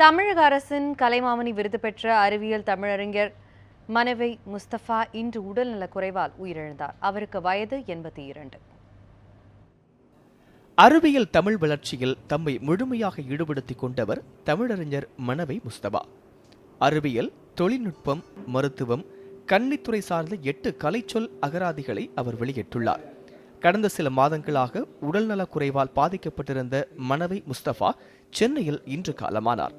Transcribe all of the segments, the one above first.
தமிழக அரசின் கலைமாமணி விருது பெற்ற அறிவியல் தமிழறிஞர் மனவை முஸ்தபா இன்று உடல்நலக் குறைவால் உயிரிழந்தார். அவருக்கு வயது 82. அறிவியல் தமிழ் வளர்ச்சியில் தம்மை முழுமையாக ஈடுபடுத்திக் கொண்டவர் தமிழறிஞர் மனவை முஸ்தபா. அறிவியல், தொழில்நுட்பம், மருத்துவம், கன்னித்துறை சார்ந்த 8 கலைச்சொல் அகராதிகளை அவர் வெளியிட்டுள்ளார். கடந்த சில மாதங்களாக உடல்நலக் குறைவால் பாதிக்கப்பட்டிருந்த மனவை முஸ்தபா சென்னையில் இன்று காலமானார்.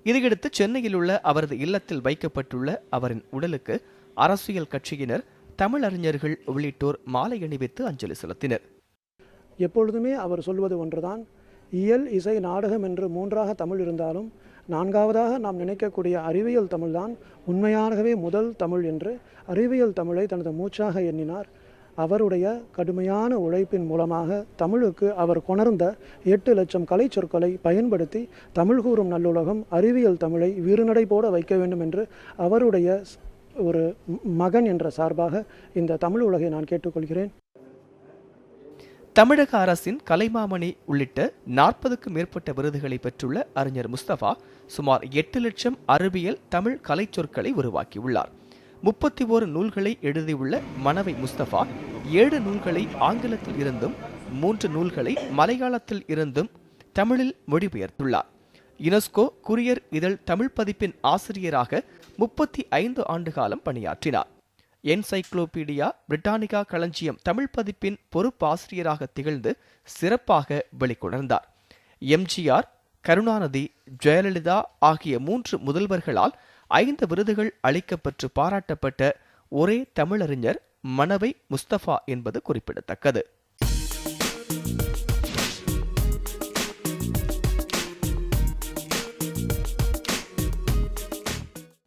இதையடுத்து சென்னையில் உள்ள அவரது இல்லத்தில் வைக்கப்பட்டுள்ள அவரின் உடலுக்கு அரசியல் கட்சியினர், தமிழறிஞர்கள் உள்ளிட்டோர் மாலை அணிவித்து அஞ்சலி செலுத்தினர். எப்பொழுதுமே அவர் சொல்வது ஒன்றுதான், இயல், இசை, நாடகம் என்று 3ஆக தமிழ் இருந்தாலும் 4ஆவதாக நாம் நினைக்கக்கூடிய அறிவியல் தமிழ்தான் உண்மையாகவே முதல் தமிழ் என்று அறிவியல் தமிழை தனது மூச்சாக எண்ணினார். அவருடைய கடுமையான உழைப்பின் மூலமாக தமிழுக்கு அவர் கொணர்ந்த 8 லட்சம் கலை சொற்களை பயன்படுத்தி தமிழ் கூறும் நல்லுலகம் அறிவியல் தமிழை வீறுநடை போட வைக்க வேண்டும் என்று அவருடைய ஒரு மகன் என்ற சார்பாக இந்த தமிழ் உலகை நான் கேட்டுக்கொள்கிறேன். தமிழக அரசின் கலைமாமணி உள்ளிட்ட 40க்கும் மேற்பட்ட விருதுகளை பெற்றுள்ள அறிஞர் முஸ்தபா சுமார் 8 லட்சம் அறிவியல் தமிழ் கலை சொற்களை உருவாக்கியுள்ளார். 31 நூல்களை எழுதியுள்ள மனவை முஸ்தபா 7 நூல்களை ஆங்கிலத்தில் இருந்தும் 3 நூல்களை மலையாளத்தில் இருந்தும் தமிழில் மொழிபெயர்த்துள்ளார். யுனெஸ்கோ குரியர் இதழ் தமிழ் பதிப்பின் ஆசிரியராக 35 ஆண்டு காலம் பணியாற்றினார். என்சைக்ளோபீடியா பிரிட்டானிகா களஞ்சியம் தமிழ் பதிப்பின் பொறுப்பாசிரியராக திகழ்ந்து சிறப்பாக வெளிக்கொணர்ந்தார். எம்ஜிஆர், கருணாநிதி, ஜெயலலிதா ஆகிய 3 முதல்வர்களால் 5 விருதுகள் அளிக்கப்பெற்று பாராட்டப்பட்ட ஒரே தமிழறிஞர் மனவை முஸ்தபா என்பது குறிப்பிடத்தக்கது.